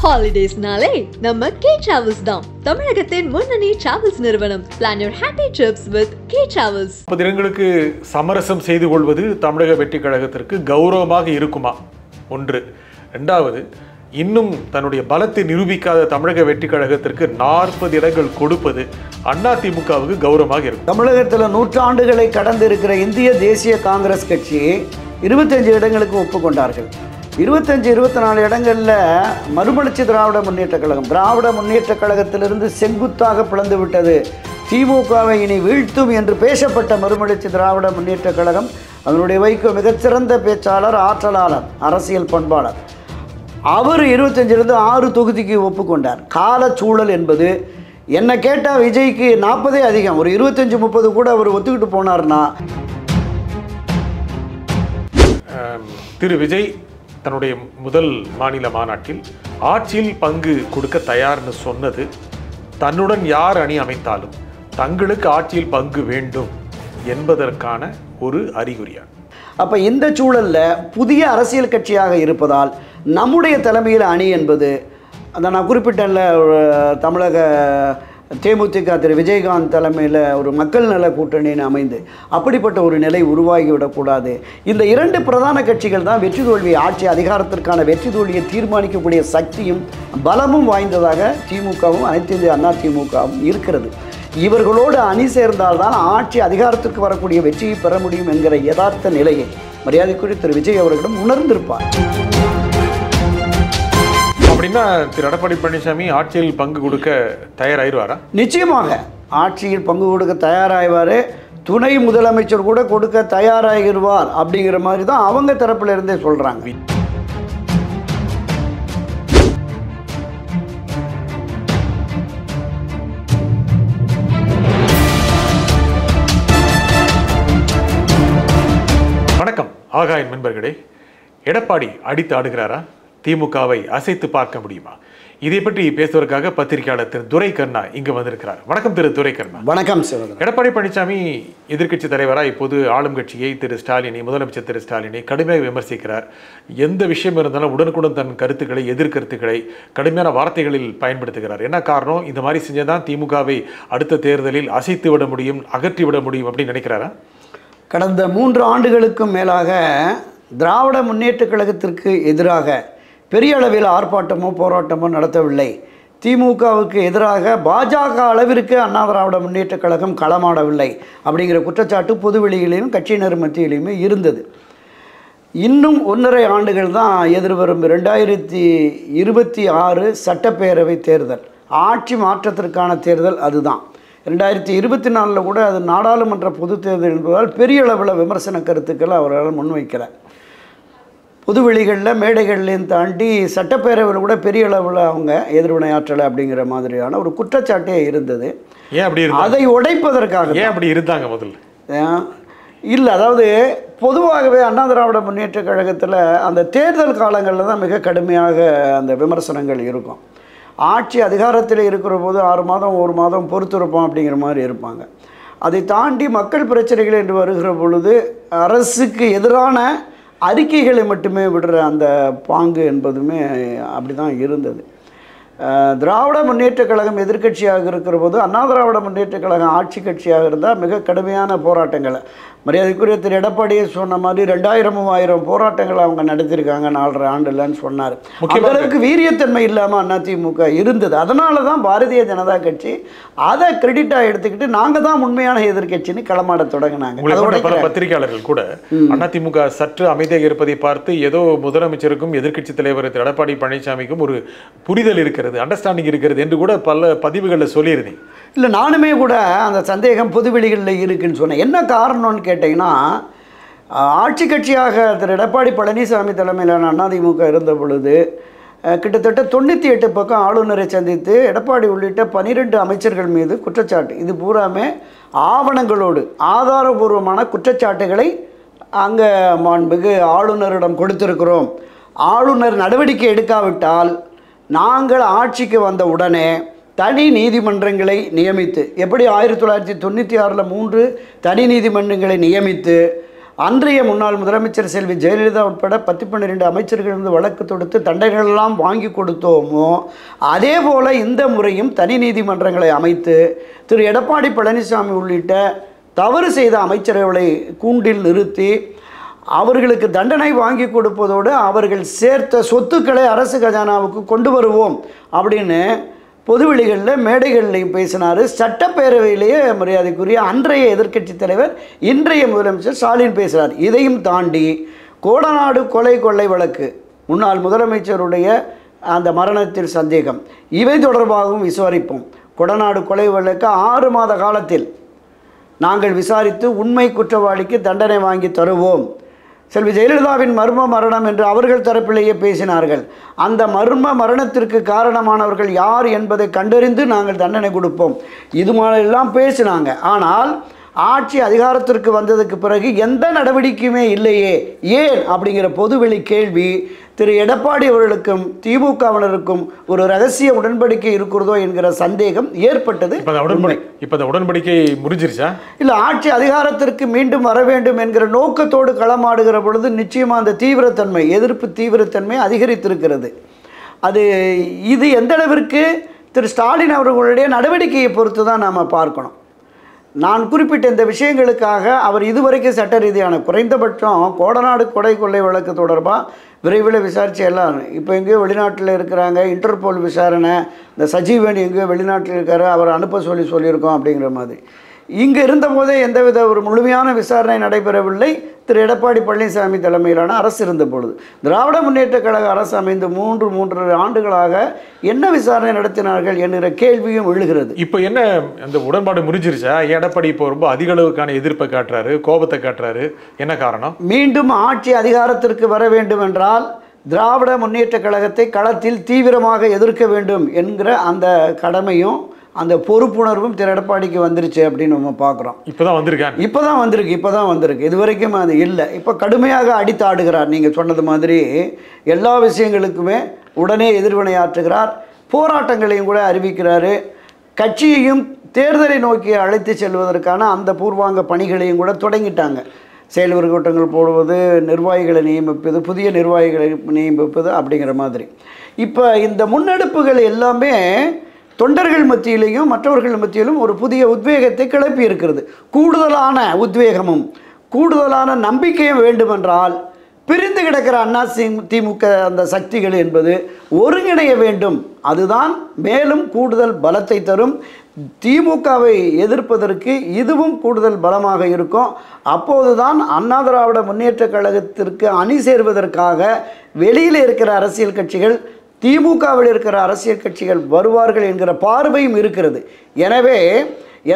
Holidays-நாலே நம்ம K Travels தான். தமிழகத்தின் முன்னணி டிராவல்ஸ் நிறுவனம். Plan your happy trips with K Travels. 30 தினங்களுக்கு சமரசம் செய்து கொள்வது தமிழக வெற்றிக் கழகத்திற்கு கௌரவமாக இருக்குமா? ஒன்று. இரண்டாவது, இன்னும் தன்னுடைய பலத்தை நிரூபிக்காத தமிழக வெற்றிக் கழகத்திற்கு 40 இடங்கள் கொடுப்பது அதிமுகவுக்கு கௌரவமாக இருக்கும். தமிழகத்தில் நூற்றாண்டுகளை கடந்து இருக்கிற இந்திய தேசிய காங்கிரஸ் கட்சி 25 இடங்களுக்கு ஒப்புக்கொண்டார்கள். 25-24 இடங்களில் மறுமலர்ச்சி திராவிட முன்னேற்ற கழகத்திலிருந்து செங்குத்தாக பிளந்து விட்டது. திமுகவை இனி வீழ்த்தும் என்று பேசப்பட்ட மறுமலர்ச்சி திராவிட முன்னேற்ற கழகம் அதனுடைய வைக்க மிகச்சிறந்த பேச்சாளர், ஆற்றலாளர், அரசியல் பண்பாளர், அவர் 25 6 தொகுதிக்கு ஒப்புக்கொண்டார். காலச்சூழல் என்பது என்ன கேட்டால் விஜய்க்கு 40 அதிகம், ஒரு 25-30 கூட அவர் ஒத்துக்கிட்டு போனார்னா. திரு விஜய் தன்னுடைய முதல் மாநில மாநாட்டில் ஆட்சியில் பங்கு கொடுக்க தயார்னு சொன்னது தன்னுடன் யார் அணி அமைத்தாலும் தங்களுக்கு ஆட்சியில் பங்கு வேண்டும் என்பதற்கான ஒரு அறிகுறியா? அப்போ இந்த சூழலில் புதிய அரசியல் கட்சியாக இருப்பதால் நம்முடைய தலைமையில் அணி என்பது அந்த நான் குறிப்பிட்டேன்ல, தமிழக தேமுதிக திரு விஜயகாந்த் தலைமையில் ஒரு மக்கள் நல கூட்டணின்னு அமைந்து அப்படிப்பட்ட ஒரு நிலை உருவாகிவிடக்கூடாது. இந்த 2 பிரதான கட்சிகள் தான் வெற்றி தோல்வி, ஆட்சி அதிகாரத்திற்கான வெற்றி தோல்வியை தீர்மானிக்கக்கூடிய சக்தியும் பலமும் வாய்ந்ததாக திமுகவும் அனைத்து இந்திய அண்ணா திமுகவும் இருக்கிறது. இவர்களோடு அணி சேர்ந்தால்தான் ஆட்சி அதிகாரத்திற்கு வரக்கூடிய வெற்றியை பெற முடியும் என்கிற யதார்த்த நிலையை மரியாதைக்குரிய திரு விஜய் அவர்களிடம் உணர்ந்திருப்பார். அப்படின்னா திரு எடப்பாடி பழனிசாமி ஆட்சியில் பங்கு கொடுக்க தயாராகிடுவாரா? நிச்சயமாக ஆட்சியில் பங்கு கொடுக்க தயாராகிவார். துணை முதலமைச்சர் கூட கொடுக்க தயாராகிடுவார் அப்படிங்கிற மாதிரி தான் அவங்க தரப்புல இருந்தே சொல்றாங்க. வணக்கம் ஆகாயின் நண்பர்களே. எடப்பாடி அடித்து ஆடுகிறாரா? திமுகவை அசைத்து பார்க்க முடியுமா? இதை பற்றி பேசுவதற்காக பத்திரிகையாளர் திரு துரை கருணா இங்கு வந்திருக்கிறார். வணக்கம் திரு துரை கருணா. வணக்கம் சார். எடப்பாடி பழனிசாமி எதிர்க்கட்சி தலைவராக இப்போது ஆளும் கட்சியை திரு ஸ்டாலினை, முதலமைச்சர் திரு ஸ்டாலினை கடுமையாக விமர்சிக்கிறார். எந்த விஷயம் இருந்தாலும் உடனுக்குடன் தன் கருத்துக்களை, எதிர்கருத்துக்களை கடுமையான வார்த்தைகளில் பயன்படுத்துகிறார். என்ன காரணம்? இந்த மாதிரி செஞ்சதான் திமுகவை அடுத்த தேர்தலில் அசைத்து விட முடியும், அகற்றி விட முடியும் அப்படின்னு நினைக்கிறாரா? கடந்த 3 ஆண்டுகளுக்கும் மேலாக திராவிட முன்னேற்ற கழகத்திற்கு எதிராக பெரிய அளவில் ஆர்ப்பாட்டமோ போராட்டமோ நடத்தவில்லை. திமுகவுக்கு எதிராக பாஜக அளவிற்கு அண்ணா திராவிட முன்னேற்ற கழகம் களமாடவில்லை அப்படிங்கிற குற்றச்சாட்டு பொதுவெளியிலும் கட்சியினர் மத்தியிலுமே இருந்தது. இன்னும் 1.5 ஆண்டுகள் தான் எதிர்வரும் 2026 சட்டப்பேரவை தேர்தல், ஆட்சி மாற்றத்திற்கான தேர்தல். அதுதான் 2024 கூட அது நாடாளுமன்ற பொது தேர்தல் என்பதால் பெரிய அளவில் விமர்சன கருத்துக்களை அவரால் முன்வைக்கிறார். பொதுவெளிகளில் மேடைகள்லையும் தாண்டி சட்டப்பேரவையில் கூட பெரிய அளவில் அவங்க எதிர்வினையாற்றலை அப்படிங்கிற மாதிரியான ஒரு குற்றச்சாட்டே இருந்தது. ஏன் அப்படி? அதை உடைப்பதற்காக ஏன் அப்படி இருந்தாங்க முதல்ல? இல்லை, அதாவது பொதுவாகவே அண்ணா திராவிட முன்னேற்ற கழகத்தில் அந்த தேர்தல் காலங்களில் தான் மிக கடுமையாக அந்த விமர்சனங்கள் இருக்கும். ஆட்சி அதிகாரத்தில் இருக்கிற போது 6 மாதம் 1 மாதம் பொறுத்திருப்போம் அப்படிங்கிற மாதிரி இருப்பாங்க. அதை தாண்டி மக்கள் பிரச்சனைகள் என்று வருகிற பொழுது அரசுக்கு எதிரான அறிக்கைகளை மட்டுமே விடுற அந்த பாங்கு என்பதுமே அப்படி தான் இருந்தது. திராவிட முன்னேற்ற கழகம் எதிர்க்கட்சியாக இருக்கிற போது அண்ணா திராவிட முன்னேற்ற கழகம் ஆட்சி கட்சியாக இருந்தால் மிக கடுமையான போராட்டங்களை, மரியாதைக்குரிய திரு எடப்பாடியை சொன்ன மாதிரி 2000-3000 போராட்டங்களை அவங்க நடத்தியிருக்காங்க 4.5 ஆண்டுலன்னு சொன்னார். அளவுக்கு வீரியத்தன்மை இல்லாமல் அதிமுக இருந்தது. அதனால தான் பாரதிய ஜனதா கட்சி அதை கிரெடிட்டாக எடுத்துக்கிட்டு நாங்கள் தான் உண்மையான எதிர்கட்சின்னு களமாட தொடங்கினாங்க. பத்திரிகையாளர்கள் கூட அதிமுக சற்று அமைதியாக இருப்பதை பார்த்து ஏதோ முதலமைச்சருக்கும் எதிர்க்கட்சி தலைவர் திரு எடப்பாடி பழனிசாமிக்கும் ஒரு புரிதல் இருக்கிறது, அண்டர்ஸ்டாண்டிங் இருக்கிறது என்று கூட பல பதிவுகளில் சொல்லியிருந்தேன். இல்லை, நானுமே கூட அந்த சந்தேகம் பொதுவெளிகளில் இருக்குன்னு சொன்னேன். என்ன காரணம்னு கேட்டிங்கன்னா, ஆட்சி கட்சியாக திரு எடப்பாடி பழனிசாமி தலைமையிலான அதிமுக இருந்த பொழுது கிட்டத்தட்ட 98 பக்கம் ஆளுநரை சந்தித்து எடப்பாடி உள்ளிட்ட 12 அமைச்சர்கள் மீது குற்றச்சாட்டு, இது பூராமே ஆவணங்களோடு ஆதாரபூர்வமான குற்றச்சாட்டுகளை அங்கே மாண்புமிகு ஆளுநரிடம் கொடுத்திருக்கிறோம். ஆளுநர் நடவடிக்கை எடுக்காவிட்டால் நாங்கள் ஆட்சிக்கு வந்த உடனே தனி நீதிமன்றங்களை நியமித்து, எப்படி 1996 3 தனி நீதிமன்றங்களை நியமித்து அன்றைய முன்னாள் முதலமைச்சர் செல்வி ஜெயலலிதா உட்பட 10-12 அமைச்சர்களிருந்து வழக்கு தொடுத்து தண்டனைகளெல்லாம் வாங்கி கொடுத்தோமோ அதே போல் இந்த முறையும் தனி நீதிமன்றங்களை அமைத்து திரு எடப்பாடி பழனிசாமி உள்ளிட்ட தவறு செய்த அமைச்சர்களை கூண்டில் நிறுத்தி அவர்களுக்கு தண்டனை வாங்கி கொடுப்பதோடு அவர்கள் சேர்த்த சொத்துக்களை அரசு கஜானாவுக்கு கொண்டு வருவோம் அப்படின்னு பொதுவெளிகளில் மேடைகளிலையும் பேசினார். சட்டப்பேரவையிலேயே மரியாதைக்குரிய அன்றைய எதிர்க்கட்சி தலைவர் இன்றைய முதலமைச்சர் ஸ்டாலின் பேசுகிறார். இதையும் தாண்டி கோடநாடு கொள்ளை வழக்கு, முன்னாள் முதலமைச்சருடைய அந்த மரணத்தில் சந்தேகம், இவை தொடர்பாகவும் விசாரிப்போம். கொடநாடு கொலை வழக்கு 6 மாத காலத்தில் நாங்கள் விசாரித்து உண்மை குற்றவாளிக்கு தண்டனை வாங்கி தருவோம். செல்வி ஜெயலலிதாவின் மர்ம மரணம் என்று அவர்கள் தரப்பிலேயே பேசினார்கள். அந்த மர்ம மரணத்திற்கு காரணமானவர்கள் யார் என்பதை கண்டறிந்து நாங்கள் தண்டனை கொடுப்போம். இது மாதிரிலாம் பேசினாங்க. ஆனால் ஆட்சி அதிகாரத்திற்கு வந்ததுக்கு பிறகு எந்த நடவடிக்கையுமே இல்லையே, ஏன் அப்படிங்கிற பொதுவெளி கேள்வி திரு எடப்பாடி அவர்களுக்கும் திமுகவினருக்கும் ஒரு ரகசிய உடன்படிக்கை இருக்கிறதோ என்கிற சந்தேகம் ஏற்பட்டது. இப்போ அந்த உடன்படிக்கை முறிஞ்சிருச்சா? இல்லை, ஆட்சி அதிகாரத்திற்கு மீண்டும் வர வேண்டும் என்கிற நோக்கத்தோடு களமாடுகிற பொழுது நிச்சயமாக அந்த தீவிரத்தன்மை, எதிர்ப்பு தீவிரத்தன்மை அதிகரித்திருக்கிறது. இது எந்த அளவிற்கு திரு ஸ்டாலின் அவர்களுடைய நடவடிக்கையை பொறுத்து தான் நாம் பார்க்கணும். நான் குறிப்பிட்ட இந்த விஷயங்களுக்காக அவர் இதுவரைக்கும் சட்ட ரீதியான குறைந்தபட்சம் கோடநாடு கொள்ளை வழக்கு தொடர்பாக விரைவில் விசாரித்து எல்லாம் இப்போ எங்கேயோ வெளிநாட்டில் இருக்கிறாங்க, இன்டர்போல் விசாரணை, இந்த சஜீவன் எங்கேயோ வெளிநாட்டில் இருக்கார், அவர் அனுப்ப சொல்லியிருக்கோம் அப்படிங்கிற மாதிரி. இங்கே இருந்தபோதே எந்தவித ஒரு முழுமையான விசாரணை நடைபெறவில்லை. திரு எடப்பாடி பழனிசாமி தலைமையிலான அரசு இருந்த பொழுது திராவிட முன்னேற்ற கழக அரசு அமைந்து 3.5 ஆண்டுகளாக என்ன விசாரணை நடத்தினார்கள் என்கிற கேள்வியும் எழுகிறது. இப்போ என்ன அந்த உடன்பாடு முறிஞ்சிருச்சா? எடப்பாடி இப்போ ரொம்ப அதிக அளவுக்கான எதிர்ப்பை காட்டுறாரு, கோபத்தை காட்டுறாரு, என்ன காரணம்? மீண்டும் ஆட்சி அதிகாரத்திற்கு வர வேண்டும் என்றால் திராவிட முன்னேற்ற கழகத்தை களத்தில் தீவிரமாக எதிர்க்க வேண்டும் என்கிற அந்த கடமையும் அந்த பொறுப்புணர்வும் திரு எடப்பாடிக்கு வந்துருச்சு அப்படின்னு நம்ம பார்க்குறோம். இப்போ தான் வந்திருக்கு. இது வரைக்கும் அது இல்லை. இப்போ கடுமையாக அடித்தாடுகிறார். நீங்கள் சொன்னது மாதிரி எல்லா விஷயங்களுக்குமே உடனே எதிர்வினையாற்றுகிறார். போராட்டங்களையும் கூட அறிவிக்கிறாரு. கட்சியையும் தேர்தலை நோக்கி அழைத்து செல்வதற்கான அந்த பூர்வாங்க பணிகளையும் கூட தொடங்கிட்டாங்க. செயல்வர் கூட்டங்கள் போடுவது, நிர்வாகிகளை நியமிப்பது, புதிய நிர்வாகிகளை நியமிப்பது அப்படிங்கிற மாதிரி. இப்போ இந்த முன்னெடுப்புகள் எல்லாமே தொண்டர்கள் மத்தியிலையும் மற்றவர்கள் மத்தியிலும் ஒரு புதிய உத்வேகத்தை கிளப்பி இருக்கிறது. கூடுதலான உத்வேகமும் கூடுதலான நம்பிக்கையும் வேண்டுமென்றால் பிரிந்து கிடக்கிற திமுக அந்த சக்திகள் என்பது ஒருங்கிணைய வேண்டும். அதுதான் மேலும் கூடுதல் பலத்தை தரும். திமுகவை எதிர்ப்பதற்கு இதுவும் கூடுதல் பலமாக இருக்கும். அப்போதுதான் அண்ணா திராவிட முன்னேற்ற கழகத்திற்கு அணி சேர்வதற்காக வெளியில் இருக்கிற அரசியல் கட்சிகள், திமுகவில் இருக்கிற அரசியல் கட்சிகள் வருவார்கள் என்கிற பார்வையும் இருக்கிறது. எனவே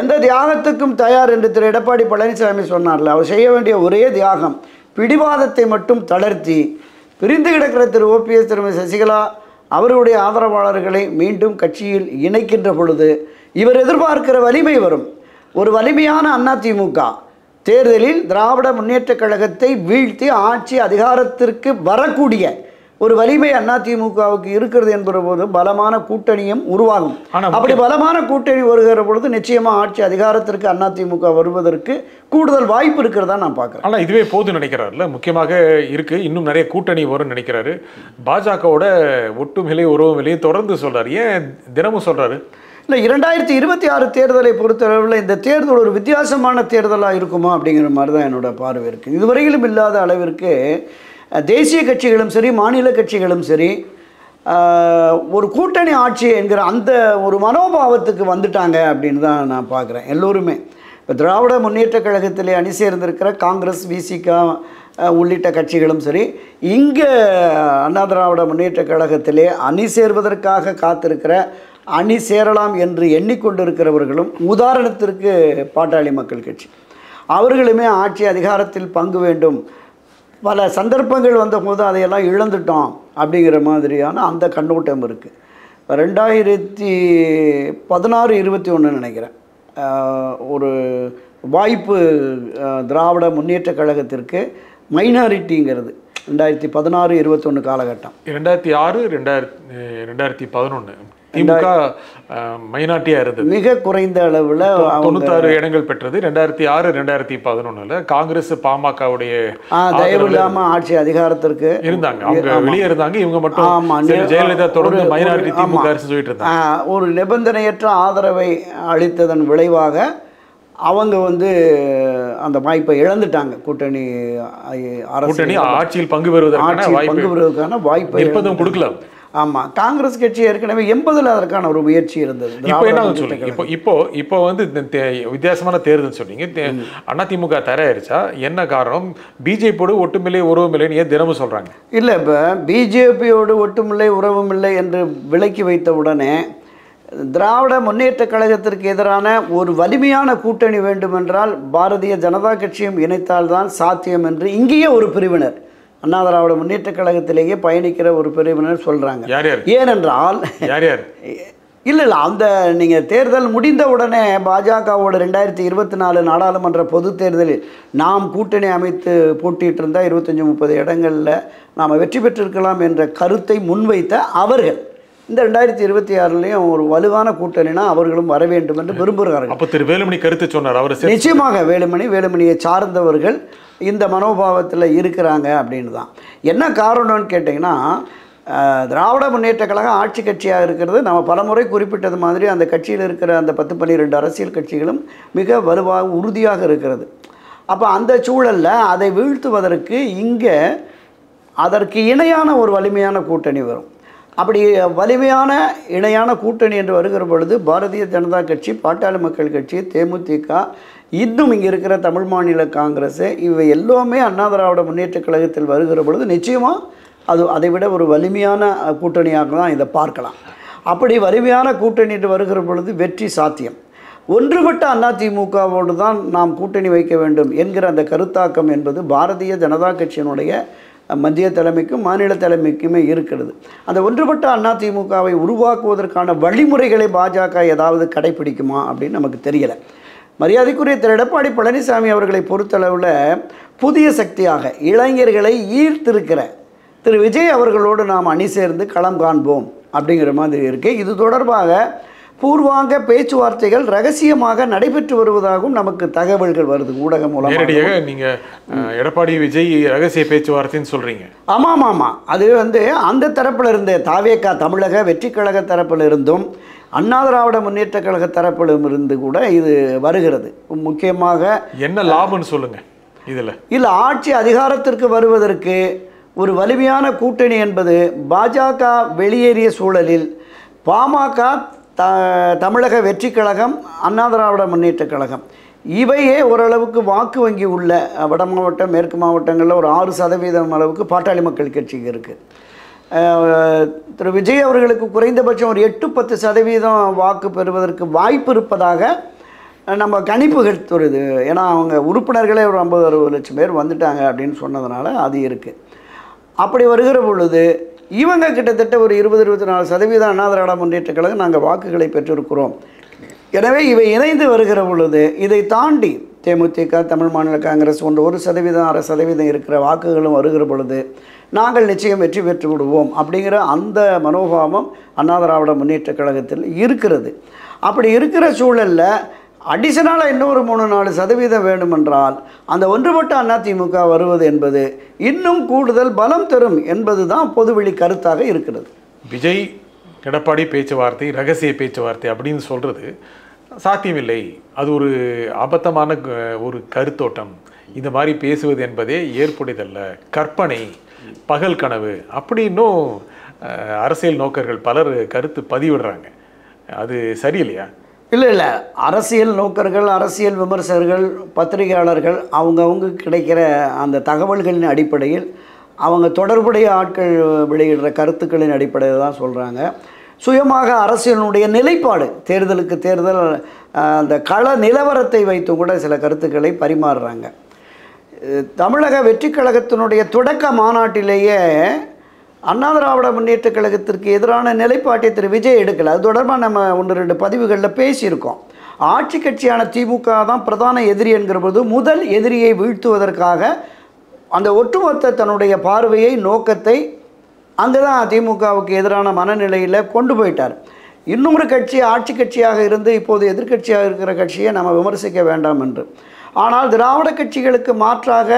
எந்த தியாகத்துக்கும் தயார் என்று திரு எடப்பாடி பழனிசாமி சொன்னார்ல, அவர் செய்ய வேண்டிய ஒரே தியாகம் பிடிவாதத்தை மட்டும் தளர்த்தி பிரிந்து கிடக்கிற திரு ஓபிஎஸ், திருமதி சசிகலா அவருடைய ஆதரவாளர்களை மீண்டும் கட்சியில் இணைக்கின்ற பொழுது இவர் எதிர்பார்க்கிற வலிமை வரும். ஒரு வலிமையான அதிமுக தேர்தலில் திராவிட முன்னேற்ற கழகத்தை வீழ்த்தி ஆட்சி அதிகாரத்திற்கு வரக்கூடிய ஒரு வலிமை அதிமுகவுக்கு இருக்கிறது என்பது போது பலமான கூட்டணியும் உருவாகும். அப்படி பலமான கூட்டணி வருகிற பொழுது நிச்சயமாக ஆட்சி அதிகாரத்திற்கு அதிமுக வருவதற்கு கூடுதல் வாய்ப்பு இருக்கிறதா நான் பார்க்குறேன். ஆனால் இதுவே போதும் நினைக்கிறாருல்ல, முக்கியமாக இருக்குது, இன்னும் நிறைய கூட்டணி வரும்னு நினைக்கிறாரு. பாஜகவோட ஒட்டும் விலை உறவும் விலையை தொடர்ந்து சொல்கிறார். ஏன் தினமும் சொல்கிறாரு? இல்லை, 2026 தேர்தலை பொறுத்தளவில் இந்த தேர்தல் ஒரு வித்தியாசமான தேர்தலாக இருக்குமா அப்படிங்கிற மாதிரி தான் என்னோட பார்வை இருக்குது. இதுவரையிலும் இல்லாத அளவிற்கு தேசிய கட்சிகளும் சரி, மாநில கட்சிகளும் சரி, ஒரு கூட்டணி ஆட்சி என்கிற அந்த ஒரு மனோபாவத்துக்கு வந்துட்டாங்க அப்படின்னு தான் நான் பார்க்குறேன். எல்லோருமே இப்போ திராவிட முன்னேற்ற கழகத்திலே அணி சேர்ந்திருக்கிற காங்கிரஸ், விசிக உள்ளிட்ட கட்சிகளும் சரி, இங்கே அண்ணா திராவிட முன்னேற்ற கழகத்திலே அணி சேர்வதற்காக காத்திருக்கிற, அணி சேரலாம் என்று எண்ணிக்கொண்டிருக்கிறவர்களும், உதாரணத்திற்கு பாட்டாளி மக்கள் கட்சி, அவர்களுமே ஆட்சி அதிகாரத்தில் பங்கு வேண்டும், பல சந்தர்ப்பங்கள் வந்தபோது அதையெல்லாம் இழந்துட்டோம் அப்படிங்கிற மாதிரியான அந்த கண்ணோட்டம் இருக்குது. 2016-21 நினைக்கிறேன் ஒரு வாய்ப்பு திராவிட முன்னேற்ற கழகத்திற்கு மைனாரிட்டிங்கிறது 2016-21 காலகட்டம். 2006-2011 திமுக மைனாரிட்டியா இருந்தது. மிக குறைந்த அளவில் 96 இடங்கள் பெற்றது. 2006 2011 காங்கிரஸ் பாமகவுடைய தயவு இல்லாம ஆட்சி அதிகாரத்திற்கு இருந்தாங்க. அவங்க வெளியே இருந்தாங்க, இவங்க மட்டும் ஜெயலலிதா தொடர்ந்து மைனாரிட்டி திமுக அரசு சொல்லிட்டு இருந்தாங்க. ஒரு நிபந்தனையற்ற ஆதரவை அளித்ததன் விளைவாக அவங்க அந்த வாய்ப்பை இழந்துட்டாங்க. கூட்டணி ஆட்சியில் பங்கு பெறுவதற்கான வாய்ப்பை எப்போதும் கொடுக்கல. ஆமாம், காங்கிரஸ் கட்சி ஏற்கனவே 80ல் அதற்கான ஒரு முயற்சி இருந்தது. இப்போ என்ன சொல்லுங்க, இப்போ வித்தியாசமான தேர்தல் சொன்னீங்க. அதிமுக தயாரிச்சா என்ன காரணம்? பிஜேபியோடு ஒட்டுமில்லை உறவுமில்லைன்னு ஏன் தினமும் சொல்றாங்க? இல்லை, இப்போ பிஜேபியோடு ஒட்டுமில்லை உறவுமில்லை என்று விலக்கி வைத்த உடனே திராவிட முன்னேற்ற கழகத்திற்கு எதிரான ஒரு வலிமையான கூட்டணி வேண்டுமென்றால் பாரதிய ஜனதா கட்சியும் இணைத்தால்தான் சாத்தியம் என்று இங்கேயே ஒரு பிரிவினர், அண்ணா திராவிட முன்னேற்ற கழகத்திலேயே பயணிக்கிற ஒரு பிரிவினர் சொல்கிறாங்க. ஏனென்றால் இல்லை அந்த நீங்கள் தேர்தல் முடிந்த உடனே பாஜகவோட 2024 நாடாளுமன்ற பொது தேர்தலில் நாம் கூட்டணி அமைத்து போட்டிட்டு இருந்தால் 25-30 இடங்களில் நாம் வெற்றி பெற்றிருக்கலாம் என்ற கருத்தை முன்வைத்த அவர்கள் இந்த 2026லையும் ஒரு வலுவான கூட்டணினா அவர்களும் வர வேண்டும் என்று விரும்புகிறார்கள். அப்போ திரு வேலுமணி கருத்து சொன்னார். அவர் நிச்சயமாக வேலுமணியை சார்ந்தவர்கள் இந்த மனோபாவத்தில் இருக்கிறாங்க அப்படின்னு தான். என்ன காரணம்னு கேட்டிங்கன்னா, திராவிட முன்னேற்ற கழகம் ஆட்சி கட்சியாக இருக்கிறது. நம்ம பலமுறை குறிப்பிட்டது மாதிரி அந்த கட்சியில் இருக்கிற அந்த 10-12 அரசியல் கட்சிகளும் மிக வலுவாக உறுதியாக இருக்கிறது. அப்போ அந்த சூழலில் அதை வீழ்த்துவதற்கு இங்கே அதற்கு இணையான ஒரு வலிமையான கூட்டணி வரும். அப்படி வலிமையான இணையான கூட்டணி என்று வருகிற பொழுது பாரதிய ஜனதா கட்சி, பாட்டாளி மக்கள் கட்சி, தேமுதிக, இன்னும் இங்கே இருக்கிற தமிழ் மாநில காங்கிரஸ், இவை எல்லாமே அண்ணா திராவிட முன்னேற்ற கழகத்தில் வருகிற பொழுது நிச்சயமாக அதை விட ஒரு வலிமையான கூட்டணியாக தான் இதை பார்க்கலாம். அப்படி வலிமையான கூட்டணி என்று வருகிற பொழுது வெற்றி சாத்தியம். ஒன்றுபட்ட அதிமுகவோடு தான் நாம் கூட்டணி வைக்க வேண்டும் என்கிற அந்த கருத்தாக்கம் என்பது பாரதிய ஜனதா கட்சியினுடைய மத்திய தலைமைக்கும் மாநில தலைமைக்குமே இருக்கிறது. அந்த ஒன்றுபட்ட அதிமுகவை உருவாக்குவதற்கான வழிமுறைகளை பாஜக ஏதாவது கடைபிடிக்குமா அப்படின்னு நமக்கு தெரியலை. மரியாதைக்குரிய திரு எடப்பாடி பழனிசாமி அவர்களை பொறுத்தளவில் புதிய சக்தியாக இளைஞர்களை ஈர்த்திருக்கிற திரு விஜய் அவர்களோடு நாம் அணி சேர்ந்து களம் காண்போம் அப்படிங்கிற மாதிரி இருக்குது. இது தொடர்பாக பூர்வாங்க பேச்சுவார்த்தைகள் ரகசியமாக நடைபெற்று வருவதாகவும் நமக்கு தகவல்கள் வருது ஊடகம் மூலம். நேரடியாக நீங்கள் எடப்பாடி விஜய் ரகசிய பேச்சுவார்த்தைன்னு சொல்கிறீங்க? ஆமாம், அது அந்த தரப்பில் இருந்து தாவேகா தமிழக வெற்றி கழக தரப்பில் இருந்தும் அண்ணா திராவிட முன்னேற்ற கழக தரப்பிலும் இருந்து கூட இது வருகிறது. முக்கியமாக என்ன லாபம்னு சொல்லுங்கள் இதில்? இல்லை, ஆட்சி அதிகாரத்திற்கு வருவதற்கு ஒரு வலிமையான கூட்டணி என்பது பாஜக வெளியேறிய சூழலில் பாமக, தமிழக வெற்றி கழகம், அண்ணா திராவிட முன்னேற்ற கழகம் இவையே ஓரளவுக்கு வாக்கு வங்கி உள்ள வட மாவட்டம் மேற்கு மாவட்டங்களில் ஒரு 6% அளவுக்கு பாட்டாளி மக்கள் கட்சிக்கு இருக்குது. திரு விஜய் அவர்களுக்கு குறைந்தபட்சம் ஒரு 8-10% வாக்கு பெறுவதற்கு வாய்ப்பு இருப்பதாக நம்ம கணிப்புகள் தருது. ஏன்னா அவங்க உறுப்பினர்களே ஒரு 50-60 லட்சம் பேர் வந்துட்டாங்க அப்படின்னு சொன்னதுனால அது இருக்குது. அப்படி வருகிற பொழுது இவங்க கிட்டத்தட்ட ஒரு 20-24% அண்ணா திராவிட முன்னேற்ற கழகம் நாங்கள் வாக்குகளை பெற்றிருக்கிறோம். எனவே இவை இணைந்து வருகிற பொழுது இதை தாண்டி தேமுதிக, தமிழ் மாநில காங்கிரஸ் ஒன்று 1%, 1/2% இருக்கிற வாக்குகளும் வருகிற பொழுது நாங்கள் நிச்சயம் வெற்றி பெற்று விடுவோம் அப்படிங்கிற அந்த மனோபாவம் அண்ணா திராவிட முன்னேற்ற கழகத்தில் இருக்கிறது. அப்படி இருக்கிற சூழலில் அடிஷனலாக இன்னொரு 3-4% வேண்டுமென்றால் அந்த ஒன்றுபட்ட அதிமுக வருவது என்பது இன்னும் கூடுதல் பலம் தரும் என்பது தான் பொதுவெளி கருத்தாக இருக்கிறது. விஜய் எடப்பாடி பேச்சுவார்த்தை ரகசிய பேச்சுவார்த்தை அப்படின்னு சொல்கிறது சாத்தியமில்லை, அது ஒரு அபத்தமான ஒரு கருத்தோட்டம். இந்த மாதிரி பேசுவது என்பதே ஏற்புடையதல்ல, கற்பனை, பகல் கனவு அப்படின்னும் அரசியல் நோக்கர்கள் பலர் கருத்து பதிவிடுறாங்க. அது சரியில்லையா? இல்லை, அரசியல் நோக்கர்கள், அரசியல் விமர்சகர்கள், பத்திரிகையாளர்கள் அவங்கவுங்க கிடைக்கிற அந்த தகவல்களின் அடிப்படையில் அவங்க தொடர்புடைய ஆட்கள் வெளியிடுற கருத்துக்களின் அடிப்படையில் தான் சொல்கிறாங்க. சுயமாக அரசியலினுடைய நிலைப்பாடு, தேர்தலுக்கு தேர்தல் அந்த கள நிலவரத்தை வைத்து கூட சில கருத்துக்களை பரிமாறுறாங்க. தமிழக வெற்றி கழகத்தினுடைய தொடக்க மாநாட்டிலேயே அண்ணா திராவிட முன்னேற்ற கழகத்திற்கு எதிரான நிலைப்பாட்டை திரு விஜய் எடுக்கலை. அது தொடர்பாக நம்ம 1-2 பதிவுகளில் பேசியிருக்கோம். ஆட்சி கட்சியான திமுக தான் பிரதான எதிரி என்கிற போது முதல் எதிரியை வீழ்த்துவதற்காக அந்த ஒட்டுமொத்த தன்னுடைய பார்வையை, நோக்கத்தை அங்கே தான் திமுகவுக்கு எதிரான மனநிலையில் கொண்டு போயிட்டார். இன்னொரு கட்சி ஆட்சி கட்சியாக இருந்து இப்போது எதிர்க்கட்சியாக இருக்கிற கட்சியை நம்ம விமர்சிக்க வேண்டாம் என்று. ஆனால் திராவிட கட்சிகளுக்கு மாற்றாக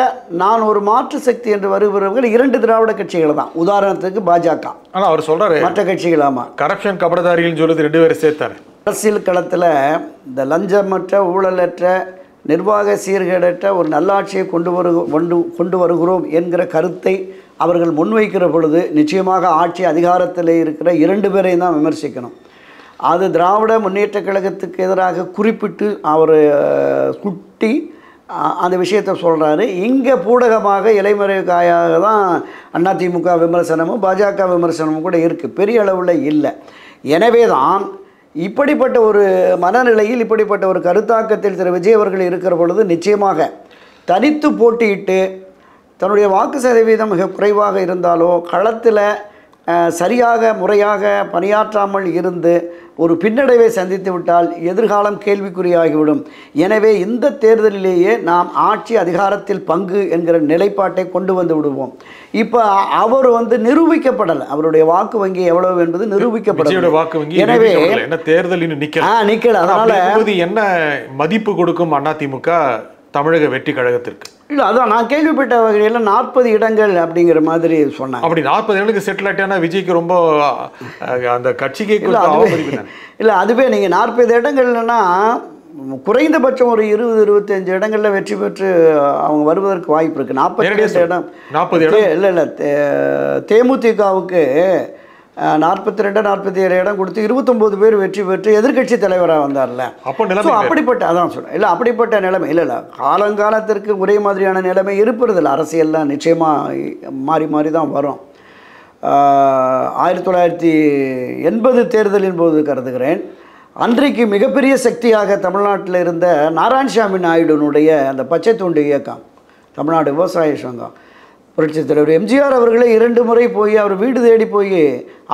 நான் ஒரு மாற்று சக்தி என்று வருகிறவர்கள் 2 திராவிட கட்சிகள் தான். உதாரணத்துக்கு பாஜக. ஆனால் அவர் சொல்றாரு மற்ற கட்சிகள் ஆமாம் கரப்ஷன் கபடதாரிகள்னு சொல்லுது 2 பேரும் சேர்த்தாரு. அரசியல் களத்தில் இந்த லஞ்சமற்ற ஊழலற்ற நிர்வாக சீர்கேடற்ற ஒரு நல்லாட்சியை கொண்டு வருகிறோம் என்கிற கருத்தை அவர்கள் முன்வைக்கிற பொழுது நிச்சயமாக ஆட்சி அதிகாரத்தில் இருக்கிற 2 பேரையும் தான் விமர்சிக்கணும். அது திராவிட முன்னேற்ற கழகத்துக்கு எதிராக குறிப்பிட்டு அவர் குட்டி அந்த விஷயத்தை சொல்கிறாரு. இங்கே பூடகமாக இலைமறைக்காயாக தான் அதிமுக விமர்சனமும் பாஜக விமர்சனமும் கூட இருக்குது, பெரிய அளவில் இல்லை. எனவே தான் இப்படிப்பட்ட ஒரு மனநிலையில் இப்படிப்பட்ட ஒரு கருத்தாக்கத்தில் திரு விஜய் அவர்கள் இருக்கிற பொழுது நிச்சயமாக தனித்து போட்டியிட்டு தன்னுடைய வாக்கு சதவீதம் மிக குறைவாக இருந்தாலோ களத்தில் சரியாக முறையாக பணியாற்றாமல் இருந்து ஒரு பின்னடைவை சந்தித்து விட்டால் எதிர்காலம் கேள்விக்குறியாகிவிடும். எனவே இந்த தேர்தலிலேயே நாம் ஆட்சி அதிகாரத்தில் பங்கு என்கிற நிலைப்பாட்டை கொண்டு வந்து விடுவோம். இப்போ அவர் நிரூபிக்கப்படலை, அவருடைய வாக்கு வங்கி எவ்வளவு என்பது நிரூபிக்கப்படலை. எனவே என்ன தேர்தல் நிக்கல. அதனால என்ன மதிப்பு கொடுக்கும் அதிமுக தமிழக வெற்றி கழகத்திற்கு? இல்லை, அதான் நான் கேள்விப்பட்ட வகையில் 40 இடங்கள் அப்படிங்கிற மாதிரி சொன்னாங்க. அப்படி 40 இடங்களுக்கு செட்டில் ஆகிட்டேன்னா விஜய்க்கு ரொம்ப அந்த கட்சிக்கு இல்லை, அதுவே நீங்கள் 40 இடங்கள்னா குறைந்தபட்சம் ஒரு 20-25 இடங்களில் வெற்றி பெற்று அவங்க வருவதற்கு வாய்ப்பு இருக்குது. 40 இடம் 40 இடம் இல்லை தேமுதிகவுக்கு 42-47 இடம் கொடுத்து 29 பேர் வெற்றி பெற்று எதிர்க்கட்சி தலைவராக வந்தார்ல. அப்படிப்பட்ட அதான் சொல்கிறேன். இல்லை, அப்படிப்பட்ட நிலைமை இல்லை காலங்காலத்திற்கு ஒரே மாதிரியான நிலைமை இருப்பதில்லை. அரசியல்லாம் நிச்சயமாக மாறி மாறி தான் வரும். 1980 தேர்தலின் போது கருதுகிறேன் அன்றைக்கு மிகப்பெரிய சக்தியாக தமிழ்நாட்டில் இருந்த நாராயணசாமி நாயுடுனுடைய அந்த பச்சை துண்டு இயக்கம், தமிழ்நாடு விவசாய சங்கம், புரட்சித் தலைவர் எம்ஜிஆர் அவர்களே 2 முறை போய் அவர் வீடு தேடி போய்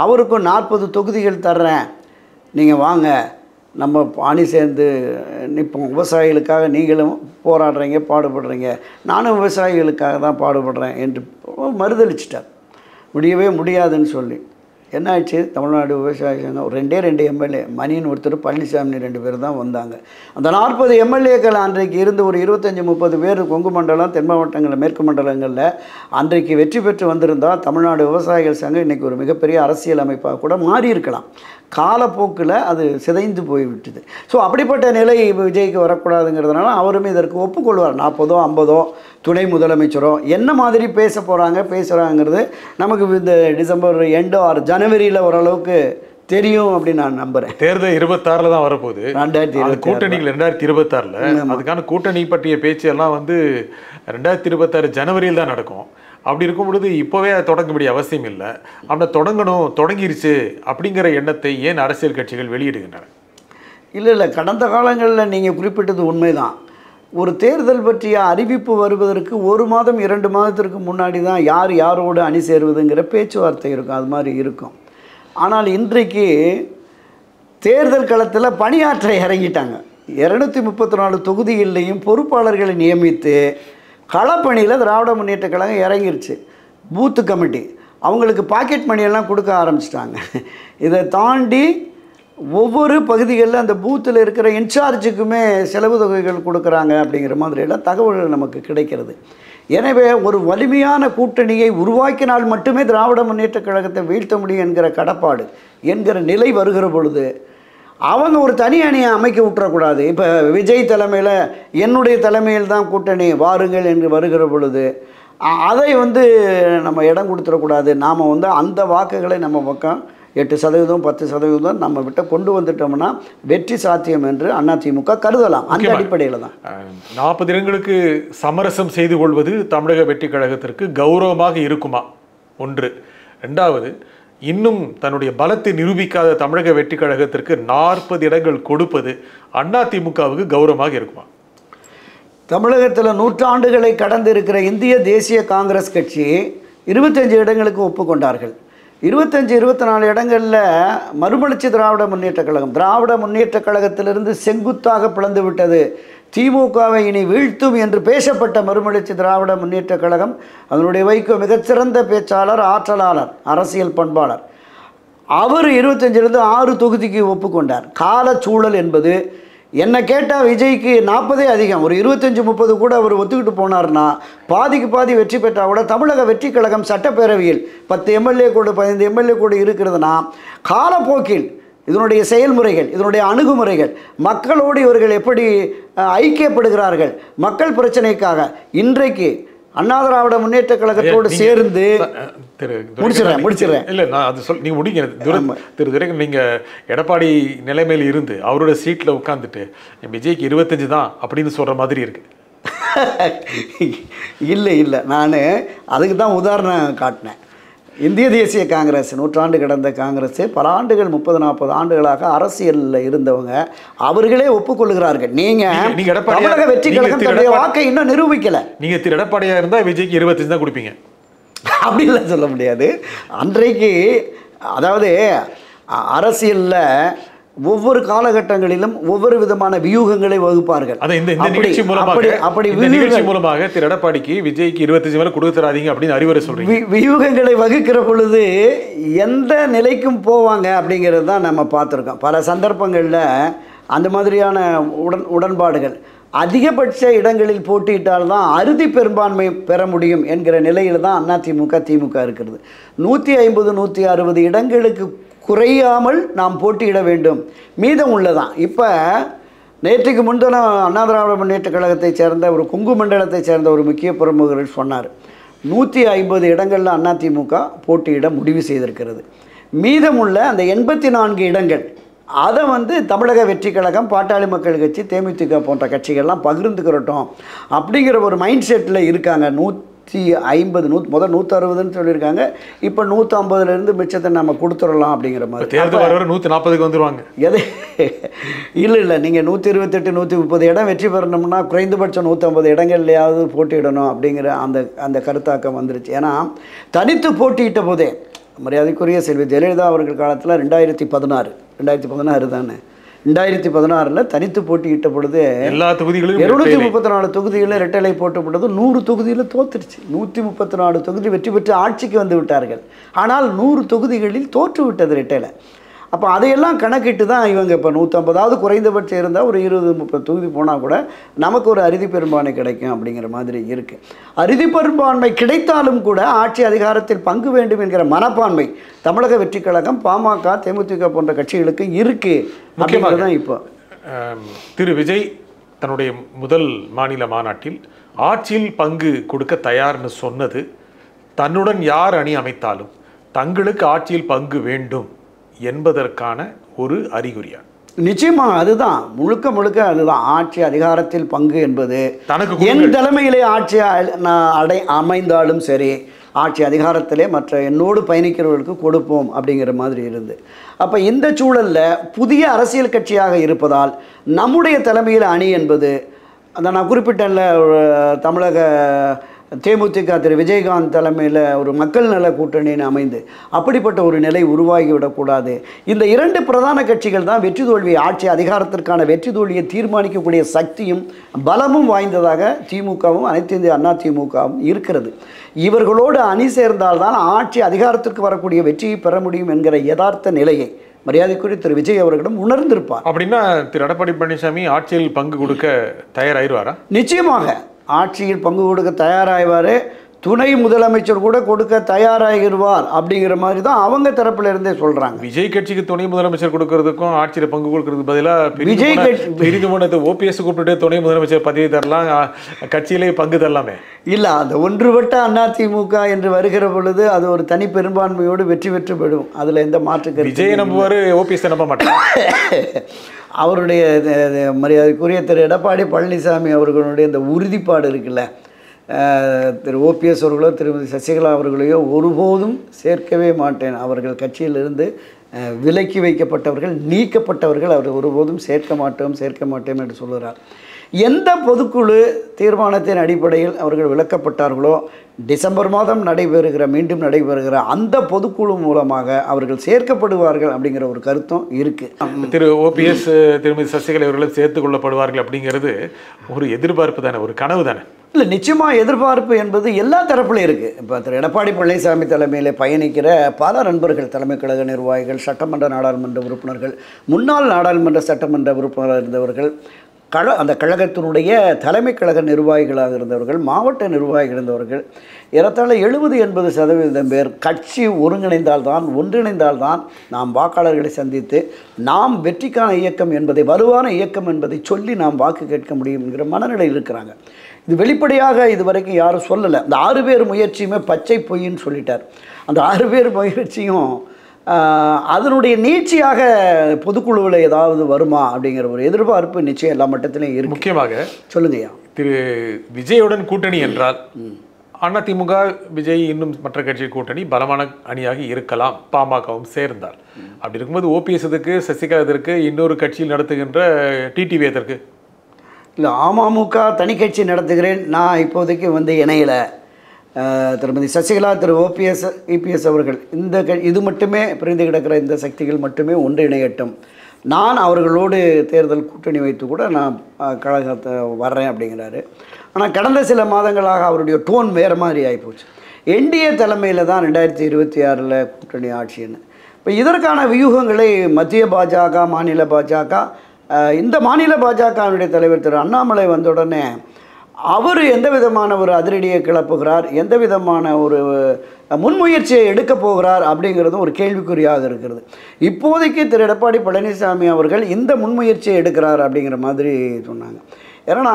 அவருக்கும் 40 தொகுதிகள் தர்றேன், நீங்கள் வாங்க நம்ம அணி சேர்ந்து நிற்போம், விவசாயிகளுக்காக நீங்களும் போராடுறீங்க பாடுபடுறீங்க, நானும் விவசாயிகளுக்காக தான் பாடுபடுறேன் என்று மறுதளிச்சிட்டார். முடியவே முடியாதுன்னு சொல்லி என்ன ஆச்சு, தமிழ்நாடு விவசாய சங்கம் 2 எம்எல்ஏ மணின்னு ஒருத்தர், பழனிசாமி 2 பேர் தான் வந்தாங்க. அந்த 40 எம்எல்ஏக்கள் அன்றைக்கு இருந்து ஒரு 25-30 பேர் கொங்கு மண்டலம் தென் மாவட்டங்களில் மேற்கு மண்டலங்களில் அன்றைக்கு வெற்றி பெற்று வந்திருந்தால் தமிழ்நாடு விவசாயிகள் சங்கம் இன்றைக்கி ஒரு மிகப்பெரிய அரசியல் அமைப்பாக கூட மாறி இருக்கலாம். காலப்போக்கில் அது சிதைந்து போய்விட்டது. ஸோ அப்படிப்பட்ட நிலை விஜய்க்கு வரக்கூடாதுங்கிறதுனால அவருமே இதற்கு ஒப்புக்கொள்வார். 40ஓ 50ஓ துணை முதலமைச்சரோ என்ன மாதிரி பேசுகிறாங்கிறது நமக்கு இந்த டிசம்பர் எண்டு ஆர் ஜனவரியில் ஓரளவுக்கு தெரியும் அப்படின்னு நான் நம்புகிறேன். தேர்தல் 26 தான் வரப்போகுது. 2026 கூட்டணிகள் 2026 அதுக்கான கூட்டணி பற்றிய பேச்சு எல்லாம் 2026 ஜனவரியில் தான் நடக்கும். அப்படி இருக்கும் பொழுது இப்போவே அதை தொடங்க வேண்டிய அவசியம் இல்லை. அப்படி தொடங்கிருச்சு அப்படிங்கிற எண்ணத்தை ஏன் அரசியல் கட்சிகள் வெளியிடுகின்றன? இல்லை, கடந்த காலங்களில் நீங்கள் குறிப்பிட்டது உண்மைதான். ஒரு தேர்தல் பற்றிய அறிவிப்பு வருவதற்கு 1 மாதம் 2 மாதத்திற்கு முன்னாடி தான் யார் யாரோடு அணி சேருவதுங்கிற பேச்சுவார்த்தை இருக்கும், அது மாதிரி இருக்கும். ஆனால் இன்றைக்கு தேர்தல் களத்தில் பணியாற்ற இறங்கிட்டாங்க. 234 தொகுதிகளிலையும் பொறுப்பாளர்களை நியமித்து களப்பணியில் திராவிட முன்னேற்ற கழகம் இறங்கிருச்சு. பூத்து கமிட்டி அவங்களுக்கு பாக்கெட் மணியெல்லாம் கொடுக்க ஆரம்பிச்சிட்டாங்க. இதை தாண்டி ஒவ்வொரு பகுதிகளில் அந்த பூத்தில் இருக்கிற இன்சார்ஜுக்குமே செலவு தொகைகள் கொடுக்குறாங்க அப்படிங்கிற மாதிரியெல்லாம் தகவல்கள் நமக்கு கிடைக்கிறது. எனவே ஒரு வலிமையான கூட்டணியை உருவாக்கினால் மட்டுமே திராவிட முன்னேற்ற கழகத்தை வீழ்த்த முடியும் என்கிற கடப்பாடு என்கிற நிலை வருகிற பொழுது அவங்க ஒரு தனி அணியை அமைக்க விட்டுறக்கூடாது. இப்போ விஜய் தலைமையில் என்னுடைய தலைமையில் தான் கூட்டணி வாருங்கள் என்று வருகிற பொழுது அதை நம்ம இடம் கொடுத்துடக்கூடாது. நாம் அந்த வாக்குகளை நம்ம பக்கம் 8% 10% நம்ம விட்ட கொண்டு வந்துட்டோம்னா வெற்றி சாத்தியம் என்று அதிமுக கருதலாம். அந்த அடிப்படையில் தான் 40 இடங்களுக்கு சமரசம் செய்து கொள்வது தமிழக வெற்றி கழகத்திற்கு கௌரவமாக இருக்குமா? ஒன்று. 2வது, இன்னும் தன்னுடைய பலத்தை நிரூபிக்காத தமிழக வெற்றி கழகத்திற்கு 40 இடங்கள் கொடுப்பது அதிமுகவுக்கு கௌரவமாக இருக்குமா? தமிழகத்தில் 100 ஆண்டுகளை கடந்து இருக்கிற இந்திய தேசிய காங்கிரஸ் கட்சி 25 இடங்களுக்கு ஒப்புக்கொண்டார்கள். 25-24 இடங்களில் மறுமலர்ச்சி திராவிட முன்னேற்ற கழகத்திலிருந்து செங்குத்தாக பிளந்து விட்டது. திமுகவை இனி வீழ்த்தும் என்று பேசப்பட்ட மறுமலர்ச்சி திராவிட முன்னேற்ற கழகம் அதனுடைய வைக்க மிகச்சிறந்த பேச்சாளர், ஆற்றலாளர், அரசியல் பண்பாளர் அவர் 25லேருந்து 6 தொகுதிக்கு ஒப்புக்கொண்டார். காலச்சூழல் என்பது என்னை கேட்டால் விஜய்க்கு 40 அதிகம், ஒரு 25-30 கூட அவர் ஒத்துக்கிட்டு போனார்னா பாதிக்கு பாதி வெற்றி பெற்றால் கூட தமிழக வெற்றி கழகம் சட்டப்பேரவையில் 10 எம்எல்ஏ கூட 15 எம்எல்ஏ கூட இருக்கிறதுனா காலப்போக்கில் இதனுடைய செயல்முறைகள், இதனுடைய அணுகுமுறைகள், மக்களோடு இவர்கள் எப்படி ஐக்கியப்படுகிறார்கள், மக்கள் பிரச்சனைக்காக இன்றைக்கு அண்ணா திராவிட முன்னேற்ற கழகத்தோடு சேர்ந்து முடிச்சிடறேன். இல்லை, நான் அது நீங்க முடிங்க. திரு துரைக்கண்ணு, நீங்க எடப்பாடி நிலைமையில் இருந்து அவரோட சீட்டில் உட்காந்துட்டு விஜய்க்கு 25 தான் அப்படின்னு சொல்ற மாதிரி இருக்கு. இல்லை, நான் அதுக்கு தான் உதாரணம் காட்டினேன். இந்திய தேசிய காங்கிரஸ், நூற்றாண்டு கடந்த காங்கிரஸ், பல ஆண்டுகள் 30-40 ஆண்டுகளாக அரசியலில் இருந்தவங்க அவர்களே ஒப்புக்கொள்கிறார்கள். நீங்கள் தமிழக வெற்றி கழகம் தன்னுடைய வாக்கை இன்னும் நிரூபிக்கலை. நீங்கள் திரு எடப்பாடியாக இருந்தால் விஜய்க்கு 25 தான் கொடுப்பீங்க அப்படின்லாம் சொல்ல முடியாது. அன்றைக்கு அதாவது அரசியலில் ஒவ்வொரு காலகட்டங்களிலும் ஒவ்வொரு விதமான வியூகங்களை வகுப்பார்கள். அப்படி மூலமாக திரு எடப்பாடிக்கு விஜய்க்கு 25 மேல கொடுக்க தராதீங்க அப்படின்னு அறிவுரை சொல்றீங்க. வியூகங்களை வகுக்கிற பொழுது எந்த நிலைக்கும் போவாங்க அப்படிங்கிறது தான் நம்ம பார்த்துருக்கோம். பல சந்தர்ப்பங்களில் அந்த மாதிரியான உடன்பாடுகள் அதிகபட்ச இடங்களில் போட்டியிட்டால்தான் அறுதி பெரும்பான்மை பெற முடியும் என்கிற நிலையில் தான் அதிமுக திமுக இருக்கிறது. 150-160 இடங்களுக்கு குறையாமல் நாம் போட்டியிட வேண்டும். மீதம் உள்ளதான். இப்போ நேற்றுக்கு முன்தின அண்ணா திராவிட முன்னேற்ற கழகத்தை சேர்ந்த ஒரு கொங்கு மண்டலத்தை சேர்ந்த ஒரு முக்கிய பிரமுகர்கள் சொன்னார், 150 இடங்களில் அதிமுக போட்டியிட முடிவு செய்திருக்கிறது. மீதமுள்ள அந்த 84 இடங்கள் அதை தமிழக வெற்றி கழகம், பாட்டாளி மக்கள் கட்சி, தேமுதிக போன்ற கட்சிகள்லாம் பகிர்ந்துக்கிறட்டும் அப்படிங்கிற ஒரு மைண்ட் செட்டில் இருக்காங்க. 150 முதல் 160ன்னு சொல்லியிருக்காங்க. இப்போ 150லேருந்து மிச்சத்தை நம்ம கொடுத்துடலாம் அப்படிங்கிற மாதிரி. தேர்தல் 140க்கு வந்துடுவாங்க. எது இல்லை, நீங்கள் 128-130 இடம் வெற்றி பெறணும்னா குறைந்தபட்சம் 150 இடங்கள்லையாவது போட்டியிடணும் அப்படிங்கிற அந்த கருத்தாக்கம் வந்துருச்சு. ஏன்னா தனித்து போட்டியிட்ட போதே மரியாதைக்குரிய செல்வி ஜெயலலிதா அவர்கள் காலத்தில் 2016 தானே, 2016 தனித்து போட்டியிட்ட பொழுது எல்லா தொகுதிகளும் 234 தொகுதிகளில் இரட்டலை போட்ட பொழுது 100 தொகுதியில் தோற்றுருச்சு. 134 தொகுதி வெற்றி பெற்று ஆட்சிக்கு வந்து விட்டார்கள். ஆனால் 100 தொகுதிகளில் தோற்று விட்டது இரட்டலை. அப்போ அதையெல்லாம் கணக்கிட்டு தான் இவங்க இப்போ 150வது குறைந்தபட்சம் இருந்தால் ஒரு 20-30 தொகுதி போனால் கூட நமக்கு ஒரு அறுதி பெரும்பான்மை கிடைக்கும் அப்படிங்கிற மாதிரி இருக்குது. அறுதி பெரும்பான்மை கிடைத்தாலும் கூட ஆட்சி அதிகாரத்தில் பங்கு வேண்டும் என்கிற மனப்பான்மை தமிழக வெற்றி கழகம், பாமக, தேமுதிக போன்ற கட்சிகளுக்கு இருக்குது. முக்கியமாக தான் இப்போ திரு விஜய் தன்னுடைய முதல் மாநில மாநாட்டில் ஆட்சியில் பங்கு கொடுக்க தயார்னு சொன்னது, தன்னுடன் யார் அணி அமைத்தாலும் தங்களுக்கு ஆட்சியில் பங்கு வேண்டும் என்பதற்கான ஒரு அறிகுறியா? நிச்சயமாக அதுதான், முழுக்க அதுதான். ஆட்சி அதிகாரத்தில் பங்கு என்பது என் தலைமையிலே ஆட்சி அமைந்தாலும் சரி, ஆட்சி அதிகாரத்திலே மற்ற என்னோடு பயணிக்கிறவர்களுக்கு கொடுப்போம் அப்படிங்கிற மாதிரி இருந்து. அப்போ இந்த சூழலில் புதிய அரசியல் கட்சியாக இருப்பதால் நம்முடைய தலைமையில் அணி என்பது அந்த நான் குறிப்பிட்டேன்ல, தமிழக தேமுதிக திரு விஜயகாந்த் தலைமையில் ஒரு மக்கள் நல கூட்டணின்னு அமைந்து அப்படிப்பட்ட ஒரு நிலை உருவாகிவிடக்கூடாது. இந்த 2 பிரதான கட்சிகள் தான் வெற்றி தோல்வியை, ஆட்சி அதிகாரத்திற்கான வெற்றி தோல்வியை தீர்மானிக்கக்கூடிய சக்தியும் பலமும் வாய்ந்ததாக திமுகவும் அனைத்து இந்திய அண்ணா திமுகவும் இருக்கிறது. இவர்களோடு அணி சேர்ந்தால்தான் ஆட்சி அதிகாரத்திற்கு வரக்கூடிய வெற்றியை பெற முடியும் என்கிற யதார்த்த நிலையை மரியாதைக்குரிய திரு விஜய் அவர்களிடம் உணர்ந்திருப்பார். அப்படின்னா திரு எடப்பாடி பழனிசாமி ஆட்சியில் பங்கு கொடுக்க தயாராகிடுவாரா? நிச்சயமாக ஆட்சியில் பங்கு கொடுக்க தயாராகிவார். துணை முதலமைச்சர் கூட கொடுக்க தயாராகிடுவார் அப்படிங்கிற மாதிரி தான் அவங்க தரப்புல இருந்தே சொல்றாங்க. விஜய் கட்சிக்கு துணை முதலமைச்சர் கொடுக்கறதுக்கும் ஆட்சியில் பங்கு கொடுக்கறதுக்கு பதிலாக விஜய் பிரிந்து போனது ஓபிஎஸ் கூப்பிட்டு துணை முதலமைச்சர் பதவி தரலாம், கட்சியிலே பங்கு தரலாமே. இல்லை, அந்த ஒன்றுபட்ட அதிமுக என்று வருகிற பொழுது அது ஒரு தனி பெரும்பான்மையோடு வெற்றி பெற்று போயிடும். அதில் எந்த மாற்று விஜய் நம்புவார், ஓபிஎஸ் நம்ப மாட்டார். அவருடைய மரியாதைக்குரிய திரு எடப்பாடி பழனிசாமி அவர்களுடைய இந்த உறுதிப்பாடு இருக்குல்ல, திரு ஓபிஎஸ் அவர்களோ திருமதி சசிகலா அவர்களையோ ஒருபோதும் சேர்க்கவே மாட்டேன், அவர்கள் கட்சியிலிருந்து விலக்கி வைக்கப்பட்டவர்கள், நீக்கப்பட்டவர்கள், அவர் ஒருபோதும் சேர்க்க மாட்டோம் என்று சொல்கிறார். எந்த பொதுக்குழு தீர்மானத்தின் அடிப்படையில் அவர்கள் விலக்கப்பட்டார்களோ டிசம்பர் மாதம் மீண்டும் நடைபெறுகிற அந்த பொதுக்குழு மூலமாக அவர்கள் சேர்க்கப்படுவார்கள் அப்படிங்கிற ஒரு கருத்தும் இருக்குது. திரு ஓபிஎஸ் திருமதி சசிகலா அவர்களும் சேர்த்து கொள்ளப்படுவார்கள் அப்படிங்கிறது ஒரு எதிர்பார்ப்பு தானே, ஒரு கனவு தானே? இல்லை, நிச்சயமாக எதிர்பார்ப்பு என்பது எல்லா தரப்புலையும் இருக்குது. இப்போ திரு எடப்பாடி பழனிசாமி தலைமையில் பயணிக்கிற பல நண்பர்கள், தலைமை கழக நிர்வாகிகள், சட்டமன்ற நாடாளுமன்ற உறுப்பினர்கள், முன்னாள் நாடாளுமன்ற சட்டமன்ற உறுப்பினராக இருந்தவர்கள், அந்த கழகத்தினுடைய தலைமை கழக நிர்வாகிகளாக இருந்தவர்கள், மாவட்ட நிர்வாகிகள் இருந்தவர்கள், ஏறத்தாழ 70-80% பேர் கட்சி ஒருங்கிணைந்தால்தான், ஒன்றிணைந்தால்தான் நாம் வாக்காளர்களை சந்தித்து நாம் வெற்றிக்கான இயக்கம் என்பதை, வலுவான இயக்கம் என்பதை சொல்லி நாம் வாக்கு கேட்க முடியும் என்கிற மனநிலையில் இருக்கிறாங்க. இது வெளிப்படையாக இதுவரைக்கும் யாரும் சொல்லலை. அந்த 6 பேர் முயற்சியுமே பச்சை பொய்ன்னு சொல்லிட்டார். அந்த 6 பேர் முயற்சியும் அதனுடைய நீட்சியாக பொதுக்குழுவில் ஏதாவது வருமா அப்படிங்கிற ஒரு எதிர்பார்ப்பு நிச்சயம் எல்லா மட்டத்திலையும் இருக்கு. முக்கியமாக சொல்லுங்கய்யா, திரு விஜயுடன் கூட்டணி என்றால் அதிமுக, விஜய், இன்னும் மற்ற கட்சி கூட்டணி பலமான அணியாக இருக்கலாம், பாமகவும் சேர்ந்தார். அப்படி இருக்கும்போது ஓபிஎஸ் எதற்கு, சசிகலா எதற்கு, இன்னொரு கட்சியில் நடத்துகின்ற டிடிவி எதற்கு? இல்லை, அமமுக தனி கட்சி நடத்துகிறேன், நான் இப்போதைக்கு இணையலை. திருமதி சசிகலா, திரு ஓபிஎஸ், இபிஎஸ் அவர்கள் இது மட்டுமே பிரிந்து கிடக்கிற இந்த சக்திகள் மட்டுமே ஒன்றிணையட்டும், நான் அவர்களோடு தேர்தல் கூட்டணி வைத்து கூட நான் கழகத்தை வர்றேன் அப்படிங்கிறாரு. ஆனால் கடந்த சில மாதங்களாக அவருடைய டோன் வேறு மாதிரி ஆகிப்போச்சு. என்டிஏ தலைமையில் தான் 2026 கூட்டணி ஆட்சின்னு. இப்போ இதற்கான வியூகங்களை மத்திய பாஜக, மாநில பாஜக, இந்த மாநில பாஜகவினுடைய தலைவர் திரு அண்ணாமலை வந்த உடனே அவர் எந்த விதமான ஒரு அதிரடியை கிளப்புகிறார், எந்த விதமான ஒரு முன்முயற்சியை எடுக்க போகிறார் அப்படிங்கிறதும் ஒரு கேள்விக்குறியாக இருக்கிறது. இப்போதைக்கு திரு எடப்பாடி பழனிசாமி அவர்கள் இந்த முன்முயற்சியை எடுக்கிறார் அப்படிங்கிற மாதிரி சொன்னாங்க. ஏன்னா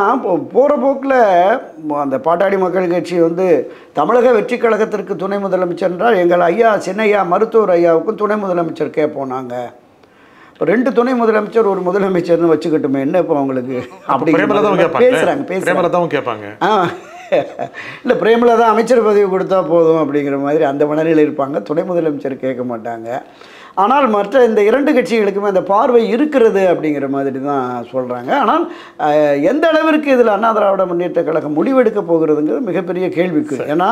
போகிற போக்கில் அந்த பாட்டாளி மக்கள் கட்சி தமிழக வெற்றி கழகத்திற்கு துணை முதலமைச்சர் என்றால் எங்கள் ஐயா சின்னையா மருத்துவர் ஐயாவுக்கும் துணை முதலமைச்சர் கேட்போம் நாங்கள். இப்போ 2 துணை முதலமைச்சர், ஒரு முதலமைச்சர்னு வச்சுக்கிட்டுமே, என்ன இப்போ அவங்களுக்கு அப்படி கேட்பாங்க. இல்லை, பிரேமலதா அமைச்சர் பதவி கொடுத்தா போதும் அப்படிங்கிற மாதிரி அந்த மனநிலையில் இருப்பாங்க. துணை முதலமைச்சர் கேட்க மாட்டாங்க. ஆனால் மற்ற இந்த 2 கட்சிகளுக்குமே அந்த பார்வை இருக்கிறது அப்படிங்கிற மாதிரி தான் சொல்கிறாங்க. ஆனால் எந்த அளவிற்கு இதில் அண்ணா திராவிட முன்னேற்ற கழகம் முடிவெடுக்க போகிறதுங்கிறது மிகப்பெரிய கேள்விக்கு. ஏன்னா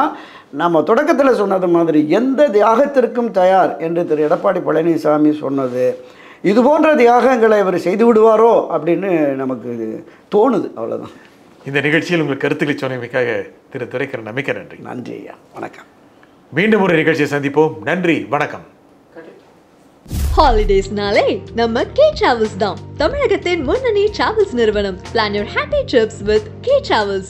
நம்ம தொடக்கத்தில் சொன்னது மாதிரி எந்த தியாகத்திற்கும் தயார் என்று திரு எடப்பாடி பழனிசாமி சொன்னது, இது போன்ற தியாகங்களை அவர் செய்து விடுவாரோ அப்படின்னு நமக்கு தோணுது. அவ்வளோதான். இந்த நிகழ்ச்சியில் உங்கள் கருத்துக்களை சொன்னமைக்காக திரு துரைக்கரன் மிக்க நன்றி. நன்றி ஐயா, வணக்கம். மீண்டும் ஒரு நிகழ்ச்சியை சந்திப்போம். நன்றி, வணக்கம். ஹாலிடேஸ்னாலே நம்ம கே டிராவல்ஸ் தான். தமிழகத்தின் முன்னணி டிராவல்ஸ் நிறுவனம். Plan your happy trips with K Travels.